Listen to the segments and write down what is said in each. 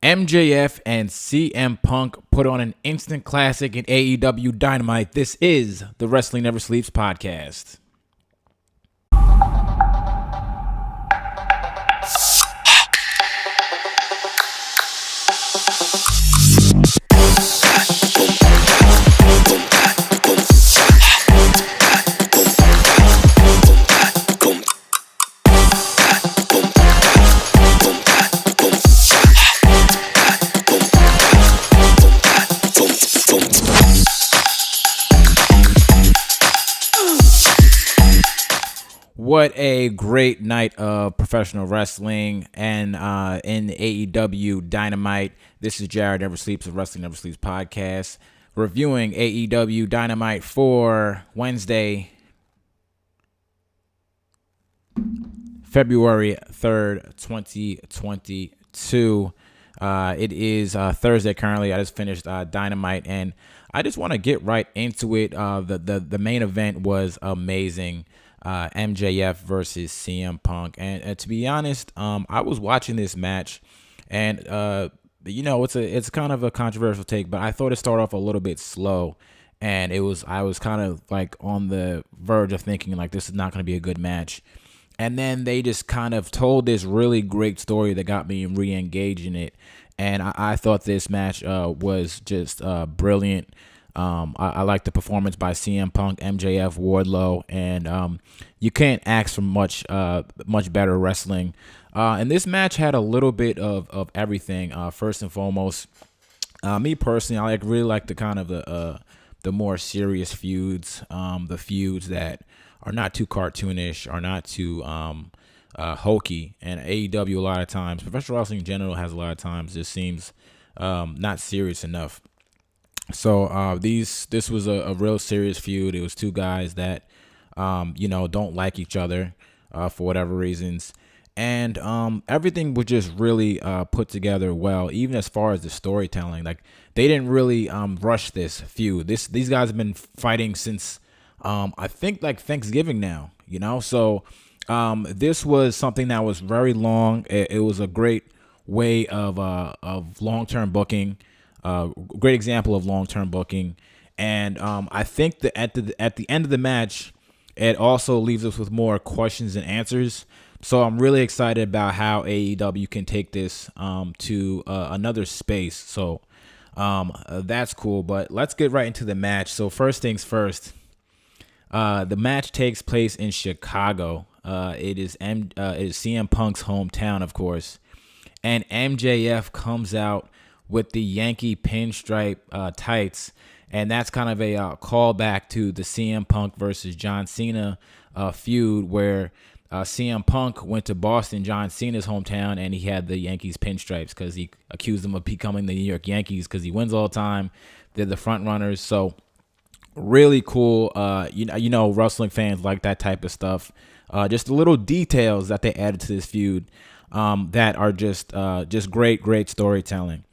MJF and CM Punk put on an instant classic in AEW Dynamite. This is the Wrestling Never Sleeps podcast. What a great night of professional wrestling and in AEW Dynamite. This is Jared Never Sleeps of Wrestling Never Sleeps podcast, reviewing AEW Dynamite for Wednesday, February 3rd, 2022. It is Thursday currently. I just finished Dynamite, and I just want to get right into it. The main event was amazing. MJF versus CM Punk, and to be honest, I was watching this match, and it's kind of a controversial take, but I thought it started off a little bit slow, and I was kind of like on the verge of thinking like this is not going to be a good match, and then they just kind of told this really great story that got me re-engaged in it, and I thought this match was just brilliant. I like the performance by CM Punk, MJF, Wardlow, and you can't ask for much better wrestling. And this match had a little bit of everything. First and foremost, me personally, I really like the kind of the more serious feuds, the feuds that are not too cartoonish, are not too hokey. And AEW a lot of times, professional wrestling in general has a lot of times just seems not serious enough. So this was a real serious feud. It was two guys that don't like each other for whatever reasons, and everything was just really put together well. Even as far as the storytelling, like they didn't really rush this feud. These guys have been fighting since I think like Thanksgiving now. So this was something that was very long. It was a great way of long-term booking. Great example of long-term booking, and I think that at the end of the match, it also leaves us with more questions and answers. So I'm really excited about how AEW can take this to another space. So that's cool. But let's get right into the match. So first things first, the match takes place in Chicago. It is CM Punk's hometown, of course, and MJF comes out with the Yankee pinstripe tights, and that's kind of a callback to the CM Punk versus John Cena feud, where CM Punk went to Boston, John Cena's hometown, and he had the Yankees pinstripes because he accused them of becoming the New York Yankees because he wins all the time. They're the front runners, so really cool. Wrestling fans like that type of stuff. Just the little details that they added to this feud that are just great storytelling.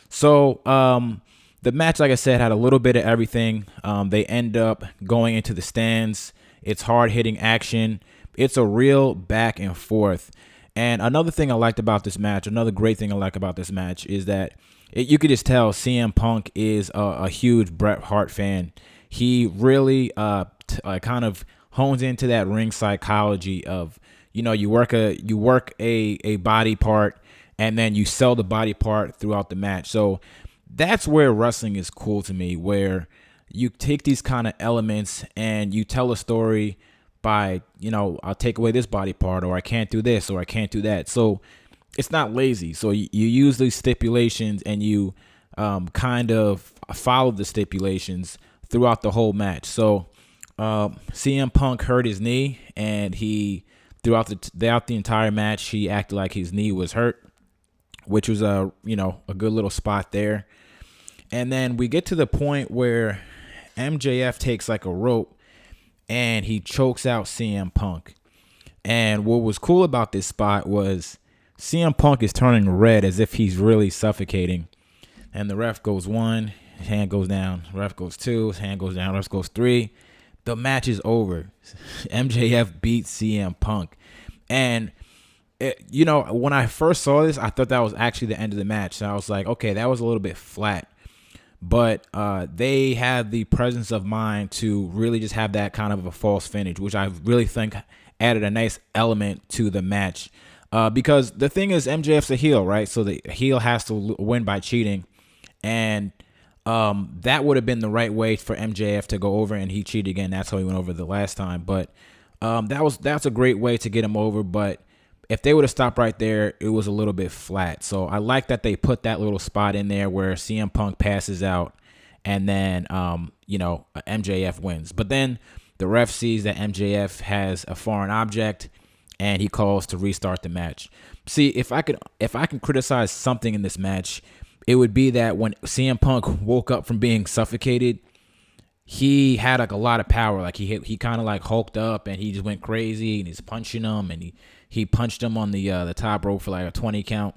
So the match, like I said, had a little bit of everything. They end up going into the stands. It's hard-hitting action. It's a real back and forth. And another thing I liked about this match, another great thing I like about this match is that you could just tell CM Punk is a huge Bret Hart fan. He really kind of hones into that ring psychology of, you work a body part, and then you sell the body part throughout the match. So that's where wrestling is cool to me, where you take these kind of elements and you tell a story by, I'll take away this body part, or I can't do this, or I can't do that. So it's not lazy. So you use these stipulations and you kind of follow the stipulations throughout the whole match. So CM Punk hurt his knee, and throughout the entire match, he acted like his knee was hurt, which was a good little spot there. And then we get to the point where MJF takes like a rope and he chokes out CM Punk. And what was cool about this spot was CM Punk is turning red as if he's really suffocating. And the ref goes 1, his hand goes down. Ref goes 2, his hand goes down. Ref goes 3. The match is over. MJF beats CM Punk. And When I first saw this, I thought that was actually the end of the match. And I was like, okay, that was a little bit flat. But they had the presence of mind to really just have that kind of a false finish, which I really think added a nice element to the match. Because the thing is, MJF's a heel, right? So the heel has to win by cheating. And that would have been the right way for MJF to go over, and he cheated again. That's how he went over the last time. But that's a great way to get him over. But if they would have stopped right there, it was a little bit flat. So I like that they put that little spot in there where CM Punk passes out, and then MJF wins. But then the ref sees that MJF has a foreign object, and he calls to restart the match. See, if I can criticize something in this match, it would be that when CM Punk woke up from being suffocated, he had like a lot of power. Like he kind of like hulked up, and he just went crazy, and he's punching him, and he punched him on the top rope for like a 20 count.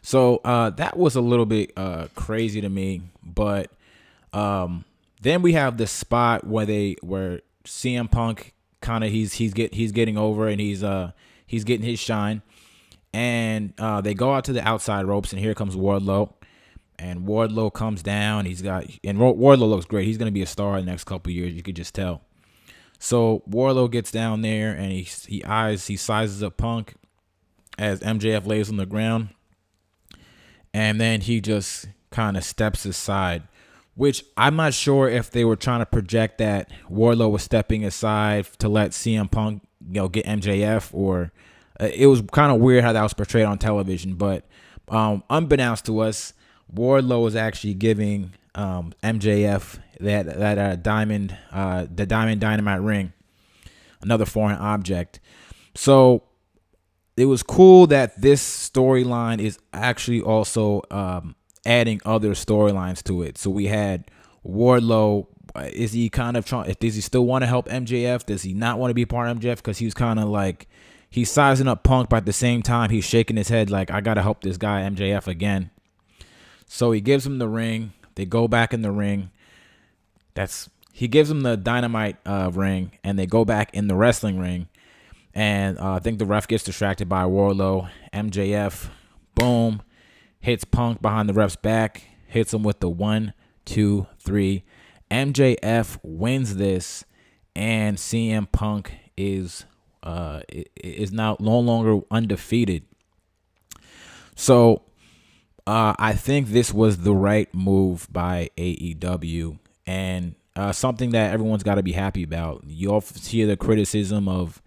So that was a little bit crazy to me. But then we have this spot where CM Punk kind of he's getting over, and he's getting his shine, and they go out to the outside ropes, and here comes Wardlow. And Wardlow comes down. Wardlow looks great. He's going to be a star in the next couple of years. You could just tell. So Wardlow gets down there, and he sizes up Punk as MJF lays on the ground. And then he just kind of steps aside, which I'm not sure if they were trying to project that Wardlow was stepping aside to let CM Punk, get MJF, or it was kind of weird how that was portrayed on television. But unbeknownst to us, Wardlow was actually giving MJF that diamond dynamite ring, another foreign object. So it was cool that this storyline is actually also adding other storylines to it. So we had Wardlow. Is he kind of trying? Does he still want to help MJF? Does he not want to be part of MJF? Because he was kind of like he's sizing up Punk, but at the same time he's shaking his head like I gotta help this guy MJF again. So he gives him the ring. They go back in the ring. He gives him the Dynamite ring, and they go back in the wrestling ring. And I think the ref gets distracted by Wardlow. MJF, boom, hits Punk behind the ref's back, hits him with the 1, 2, 3. MJF wins this, and CM Punk is now no longer undefeated. So I think this was the right move by AEW, and something that everyone's got to be happy about. You often hear the criticism of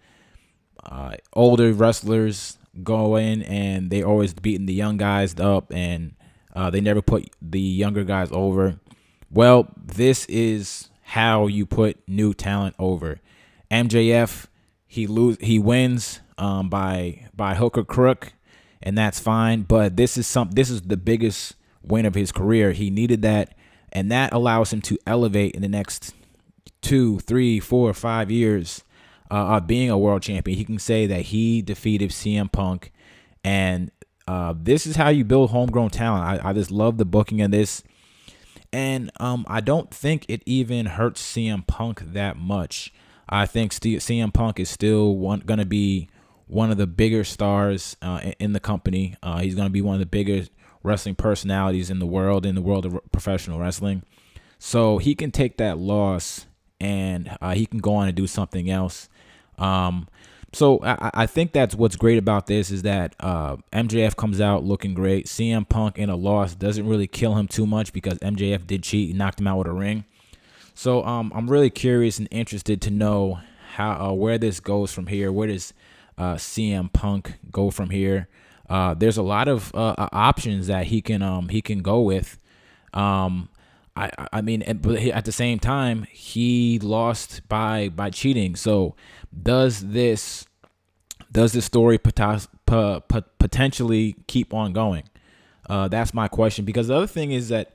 older wrestlers go in and they always beating the young guys up, and they never put the younger guys over. Well, this is how you put new talent over. MJF, he wins by hook or crook, and that's fine. But this is the biggest win of his career. He needed that, and that allows him to elevate in the next 2, 3, 4, 5 years of being a world champion. He can say that he defeated CM Punk, and this is how you build homegrown talent. I just love the booking of this, and I don't think it even hurts CM Punk that much. I think CM Punk is still going to be one of the bigger stars in the company. He's going to be one of the biggest wrestling personalities in the world of professional wrestling. So he can take that loss, and he can go on and do something else. So I think that's what's great about this is that MJF comes out looking great. CM Punk in a loss doesn't really kill him too much because MJF did cheat and knocked him out with a ring. So I'm really curious and interested to know how where this goes from here. Where does CM Punk go from here? There's a lot of options that he can go with. I mean, but at the same time, he lost by cheating. So does this story potentially keep on going? That's my question. Because the other thing is that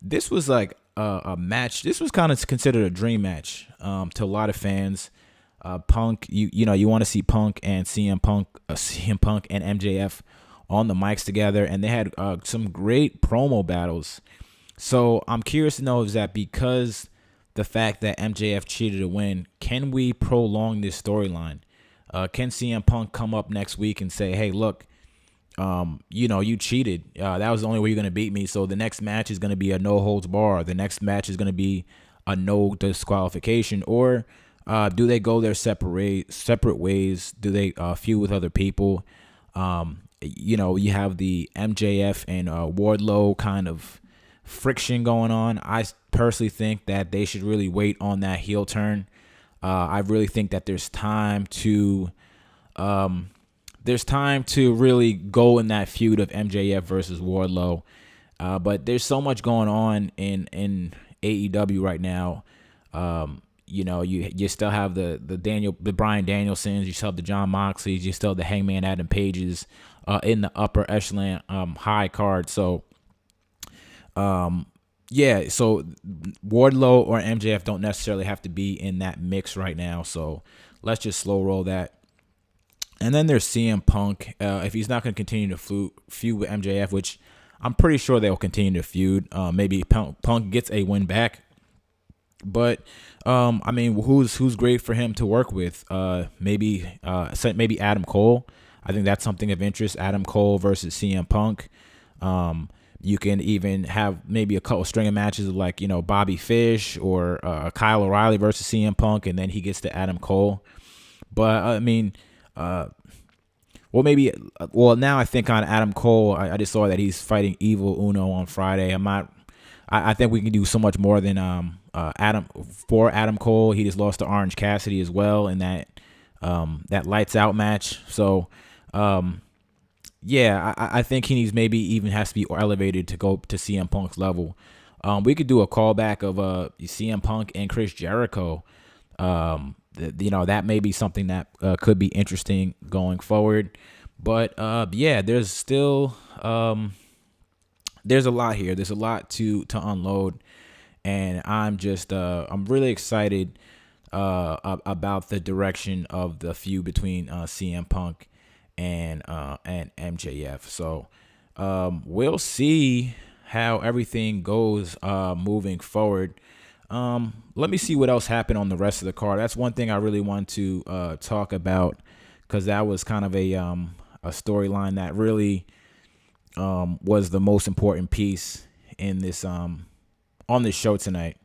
this was like a match. This was kind of considered a dream match to a lot of fans. Punk, you want to see Punk and CM Punk and MJF on the mics together, and they had some great promo battles. So I'm curious to know, is that because the fact that MJF cheated to win, can we prolong this storyline? Can CM Punk come up next week and say, hey, look, you cheated. That was the only way you're going to beat me. So the next match is going to be a no holds bar. The next match is going to be a no disqualification. Or do they go their separate ways? Do they feud with other people? You have the MJF and Wardlow kind of friction going on. I personally think that they should really wait on that heel turn. I really think that there's time to really go in that feud of MJF versus Wardlow. But there's so much going on in AEW right now. You still have the Bryan Danielsons, you still have the John Moxleys, you still have the Hangman Adam Pages in the upper echelon high card. So so Wardlow or MJF don't necessarily have to be in that mix right now. So let's just slow roll that. And then there's CM Punk. If he's not going to continue to feud with MJF, which I'm pretty sure they'll continue to feud, maybe Punk gets a win back. But who's great for him to work with? Maybe Adam Cole. I think that's something of interest. Adam Cole versus CM Punk. You can even have maybe a couple string of matches of Bobby Fish or Kyle O'Reilly versus CM Punk, and then he gets to Adam Cole. But now I think on Adam Cole, I just saw that he's fighting Evil Uno on Friday. I think we can do so much more than Adam Cole. He just lost to Orange Cassidy as well in that lights out match. So I think he needs maybe even has to be elevated to go to CM Punk's level. We could do a callback of CM Punk and Chris Jericho. That may be something that could be interesting going forward. But there's still there's a lot here. There's a lot to unload, and I'm really excited about the direction of the feud between CM Punk and MJF. So we'll see how everything goes moving forward. Let me see what else happened on the rest of the card. That's one thing I really want to talk about, because that was kind of a storyline that really was the most important piece in this on this show tonight.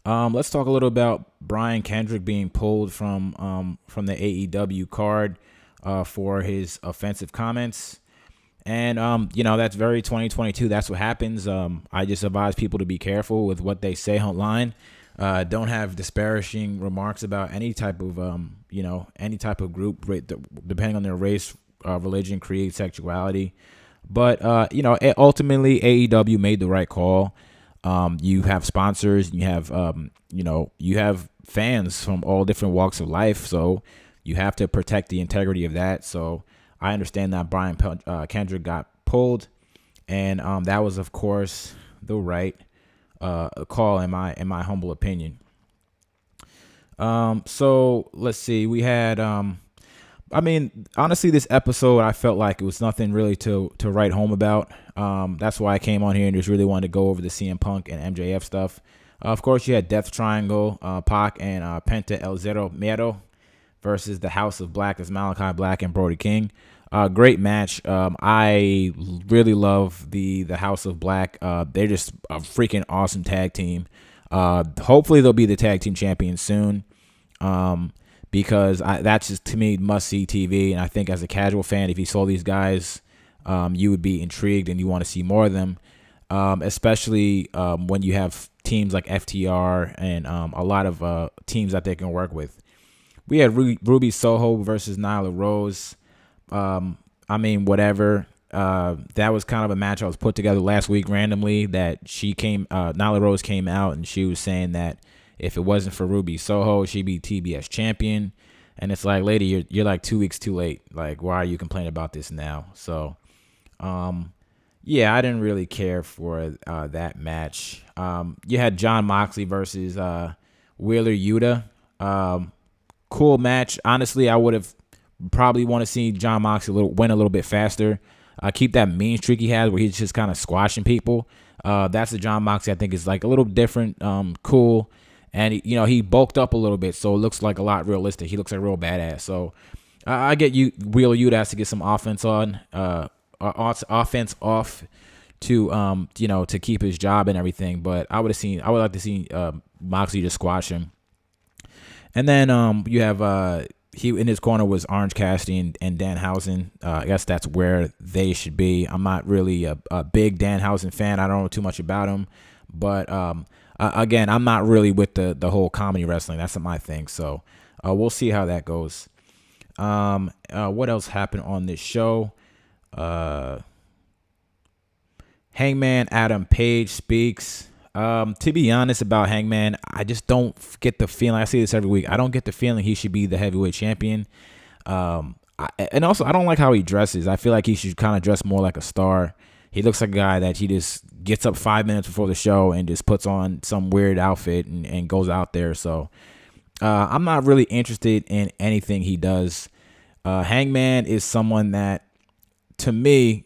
Let's talk a little about Brian Kendrick being pulled from the AEW card for his offensive comments. And, that's very 2022. That's what happens. I just advise people to be careful with what they say online. Don't have disparaging remarks about any type of, group, depending on their race, religion, creed, sexuality. But, ultimately, AEW made the right call. You have sponsors, you have, you have fans from all different walks of life. So you have to protect the integrity of that. So I understand that Brian Kendrick got pulled, and that was, of course, the right call in my humble opinion. So let's see. We had, honestly, this episode, I felt like it was nothing really to write home about. That's why I came on here and just really wanted to go over the CM Punk and MJF stuff. Of course, you had Death Triangle, Pac and Penta El Zero Miedo versus the House of Black as Malachi Black and Brody King. Great match. I really love the House of Black. They're just a freaking awesome tag team. Hopefully they'll be the tag team champions soon. Because that's just, to me, must-see TV. And I think as a casual fan, if you saw these guys, you would be intrigued and you want to see more of them, especially when you have teams like FTR and a lot of teams that they can work with. We had Ruby Soho versus Nyla Rose. Whatever. That was kind of a match I was put together last week randomly, that Nyla Rose came out and she was saying that if it wasn't for Ruby Soho, she'd be TBS champion. And it's like, lady, you're like 2 weeks too late. Like, why are you complaining about this now? So, I didn't really care for that match. You had John Moxley versus Wheeler Yuta. Cool match. Honestly, I would have probably want to see John Moxley win a little bit faster. Keep that mean streak he has where he's just kind of squashing people. That's the John Moxley I think is like a little different, cool. and he bulked up a little bit, so it looks like a lot realistic. He looks like a real badass. So I get Wheeler Yuta has to get some offense on, offense off to to keep his job and everything. But I would like to see Moxley just squash him. And then you have he in his corner was Orange Cassidy and Danhausen. I guess that's where they should be. I'm not really a big Danhausen fan. I don't know too much about him, but again, I'm not really with the whole comedy wrestling. That's not my thing. So we'll see how that goes. What else happened on this show? Hangman Adam Page speaks. To be honest about Hangman, I just don't get the feeling. I see this every week. I don't get the feeling he should be the heavyweight champion. And also, I don't like how he dresses. I feel like he should kind of dress more like a star. He looks like a guy that he just gets up 5 minutes before the show and just puts on some weird outfit and goes out there. So I'm not really interested in anything he does. Hangman is someone that, to me,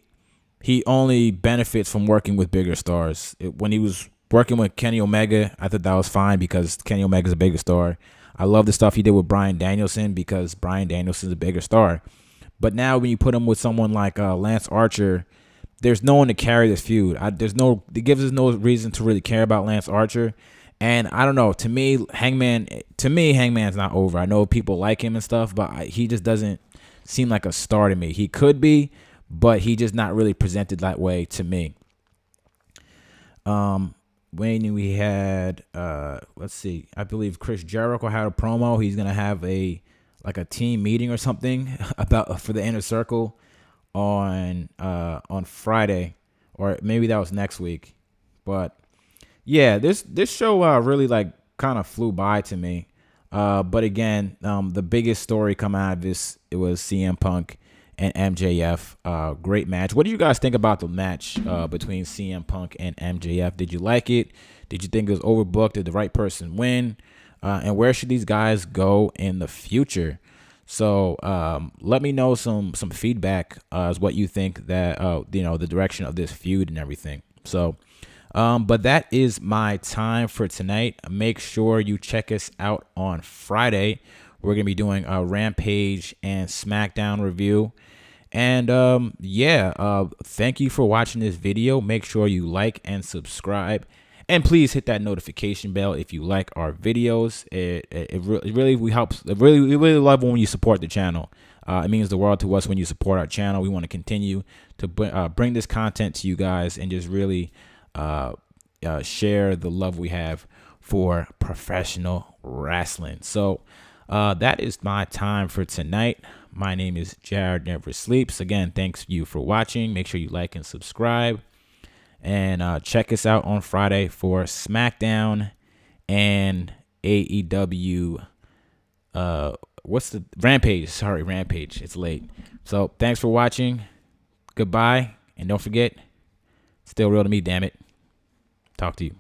he only benefits from working with bigger stars. When he was working with Kenny Omega, I thought that was fine because Kenny Omega's a bigger star. I love the stuff he did with Bryan Danielson because Bryan Danielson's a bigger star. But now when you put him with someone like Lance Archer, there's no one to carry this feud. It gives us no reason to really care about Lance Archer. And I don't know. To me, Hangman's not over. I know people like him and stuff, but he just doesn't seem like a star to me. He could be, but he just not really presented that way to me. When we had, let's see, I believe Chris Jericho had a promo. He's gonna have a team meeting or something for the Inner Circle on Friday, or maybe that was next week. But yeah, this show really kind of flew by to me. But again, the biggest story coming out of this, it was CM Punk and MJF. Great match. What do you guys think about the match between CM Punk and MJF? Did you like it? Did you think it was overbooked? Did the right person win? And where should these guys go in the future? So let me know some feedback as what you think that the direction of this feud and everything. So but that is my time for tonight. Make sure you check us out on Friday. We're going to be doing a Rampage and SmackDown review. And thank you for watching this video. Make sure you like and subscribe. And please hit that notification bell if you like our videos. It really helps. We really love when you support the channel. It means the world to us when you support our channel. We want to continue to bring this content to you guys and just really share the love we have for professional wrestling. So that is my time for tonight. My name is Jared Never Sleeps. Again, thanks you for watching. Make sure you like and subscribe. And check us out on Friday for SmackDown and AEW. What's the Rampage? Sorry, Rampage. It's late. So thanks for watching. Goodbye. And don't forget, still real to me, damn it. Talk to you.